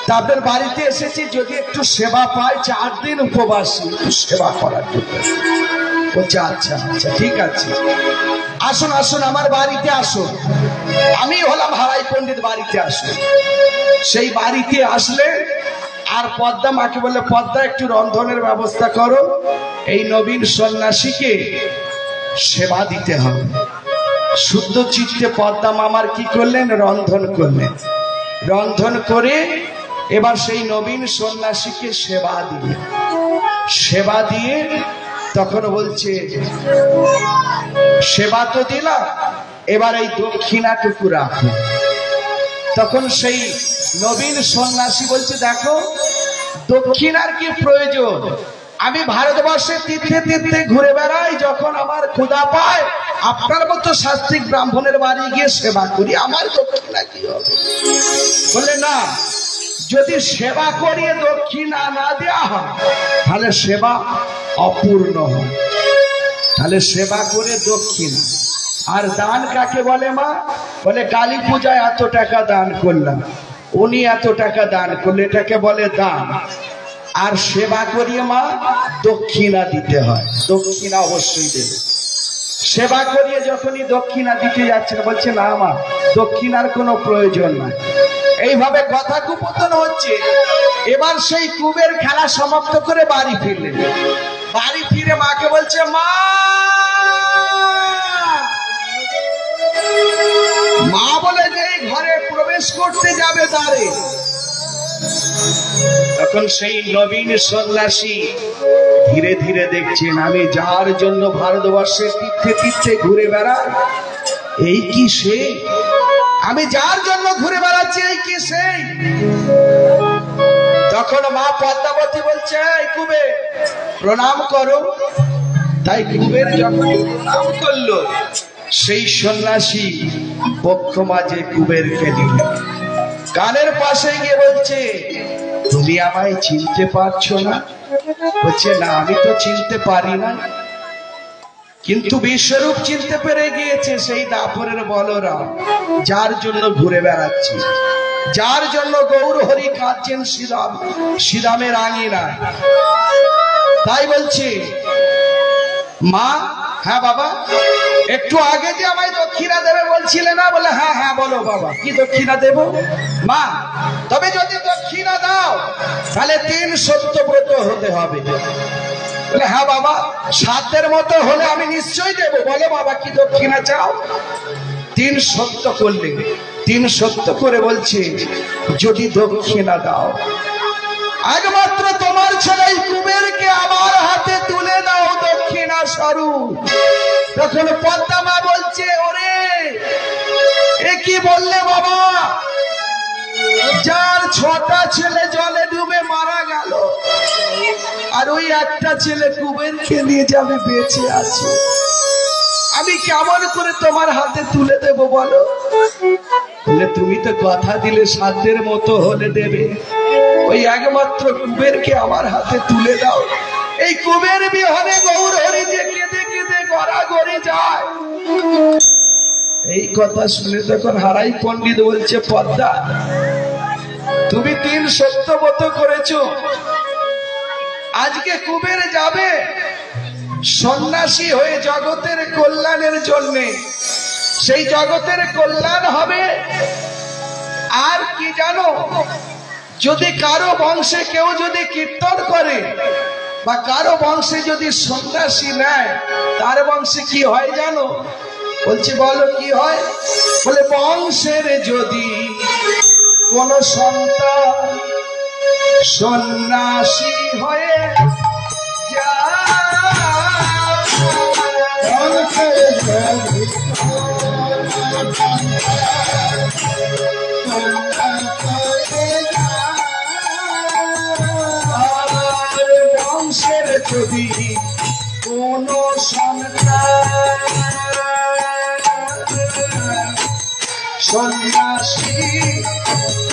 তা আপনার বাড়িতে এসেছি, যদি একটু সেবা পাই, 4 দিন উপবাসী, একটু সেবা করার জন্য। বলছে আচ্ছা আচ্ছা ঠিক আছে, আসুন আসুন আমার বাড়িতে আসুন, আমি হলাম হারাই পণ্ডিত, বাড়িতে আসুন। সেই বাড়িতে আসলে আর পদ্মা মাকে বলে, পদ্মা একটু রন্ধনের ব্যবস্থা করো, এই নবীন সন্ন্যাসীকে সেবা দিতে হবে। শুদ্ধ চিত্তে পদ্মা মামার কি করলেন, রন্ধন করলেন। রন্ধন করে এবার সেই নবীন সন্ন্যাসীকে সেবা দিলেন। সেবা দিয়ে তখন বলছে, সেবা তো দিলাম, এবার এই দক্ষিণাটুকু রাখো। তখন সেই নবীন সন্ন্যাসী বলছে, দেখো দক্ষিণার কি প্রয়োজন, আমি ভারতবর্ষে তীর্থে তীর্থে ঘুরে বেড়াই, যখন আমার ক্ষুধা পায় আপনার মতো শাস্ত্রিক ব্রাহ্মণের বাড়ি গিয়ে সেবা করি, আমার দক্ষিণা কি হবে? বলে না, যদি সেবা করিয়ে দক্ষিণা না দেওয়া হয় তাহলে সেবা অপূর্ণ হয়, তাহলে সেবা করে দক্ষিণা। আর দান কাকে বলে মা? বলে কালী পূজায় এত টাকা দান করলাম, উনি এত টাকা দান করলে, এটাকে বলে দান। আর সেবা করিয়ে মা দক্ষিণা দিতে হয়, দক্ষিণা অবশ্যই দেবে। সেবা করিয়ে যখনই দক্ষিণা দিতে যাচ্ছে, বলছে না মা দক্ষিণার কোনো প্রয়োজন নাই। এইভাবে কথা কুপতন হচ্ছে। এবার সেই কুবের খেলা সমাপ্ত করে বাড়ি ফিরলেন। বাড়ি ফিরে মাকে বলছে, মা, মা বলে যে ঘরে প্রবেশ করতে যাবে দ্বারে, তখন সেই নবীন সন্ন্যাসী ধীরে ধীরে দেখছেন, আমি যার জন্য ভারতবর্ষে তীর্থে তীর্থে ঘুরে বেড়াই, এই কি সে? আমি যার জন্য ঘুরে বেড়াচ্ছি, এই কি সেই? তখন মা পদ্মাবতী বলছে, এই কুবের প্রণাম করো। তাই কুবের যখন প্রণাম করলো, সেই সন্ন্যাসী পক্ষ মাঝে কুবেরকে দিল, কানের পাশে গিয়ে বলছে, তুমি আমায় চিনতে পারছো না? বলছে না, আমি তো চিনতে পারি না, কিন্তু বিশ্বরূপ চিনতে পেরে গিয়েছে, সেই দাপরের বলরাম, যার জন্য ঘুরে বেড়াচ্ছি, যার জন্য গৌর হরি কাঁদছেন শ্রীরাম, শ্রীরামের আঙিনায়। তাই বলছে, মা, হ্যাঁ বাবা, একটু আগে যে আমায় দক্ষিণা দেবে বলছিলে না? বলে হ্যাঁ হ্যাঁ বলো বাবা, কি দক্ষিণা দেব? মা, তবে যদি দক্ষিণা দাও তাহলে 3 সত্যব্রত হতে হবে। বলে হ্যাঁ বাবা, 7 মতো হলে আমি নিশ্চয়ই দেবো। বলে বাবা, কি দক্ষিণা চাও? 3 সত্য করলে, 3 সত্য করে বলছে, যদি দক্ষিণা দাও একমাত্র তোমার ছেলে কুবেরকে আমার হাতে তুলে দাও দক্ষিণা স্বরূপ। তখন পদ্মা মা বলছে, ওরে এ কি বললে বাবা? যার 6টা ছেলে জলে ডুবে মারা গেল, আর ওই একটা ছেলে কুবেরকে নিয়ে যাবে বেঁচে আছে, আমি কেমন করে তোমার হাতে তুলে দেব বলো? বলে তুমি তো কথা দিলে 7 মতো হলে দেবে, ওই একমাত্র কুবেরকে আমার হাতে তুলে দাও। এই কুবের বিহনে গৌর হরি যে কেঁদে কেঁদে গড়াগড়ি যায়। এই কথা শুনে তখন হারাই পণ্ডিত বলছে, পদ্মা তুমি 3 সত্যব্রত করেছো, আজকে কুবের যাবে সন্ন্যাসী হয়ে জগতের কল্যাণের জন্য, সেই জগতের কল্যাণ হবে। আর কি জানো, যদি কারো বংশে কেউ যদি কীর্তন করে বা কারো বংশে যদি সন্ন্যাসী নেয়, তার বংশে কি হয় জানো? বলছি বলো কি হয়? বলে বংশের যদি কোন সন্তান সন্ন্যাসী হয়ে বংশের যদি কোন সন্তান সন্ন্যাসী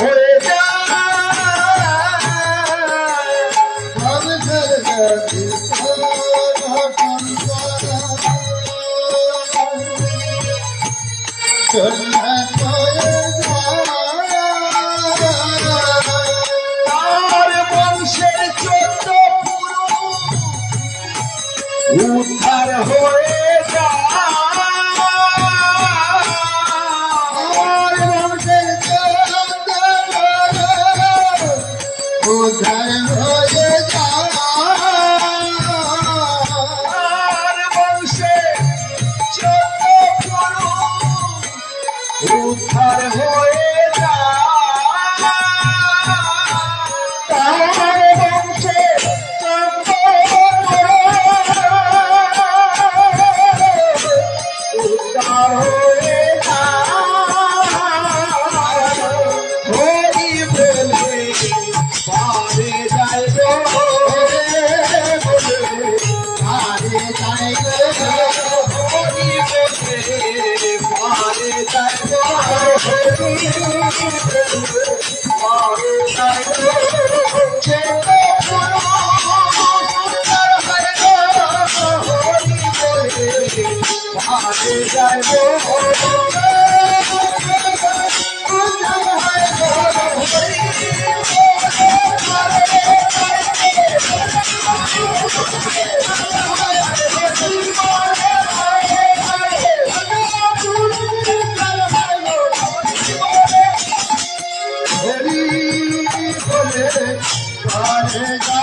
হয়ে তার বংশের 14 পুরুষ উদ্ধার হয়ে যায়। উদ্ধার হয়ে যায় তার বংশে উদ্ধার হয়ে হরি বলে পারে যায় গো আরে যাই হরি বলে পারে যায় গো পারে যায় গো পারে যায় গো হরি বলে পারে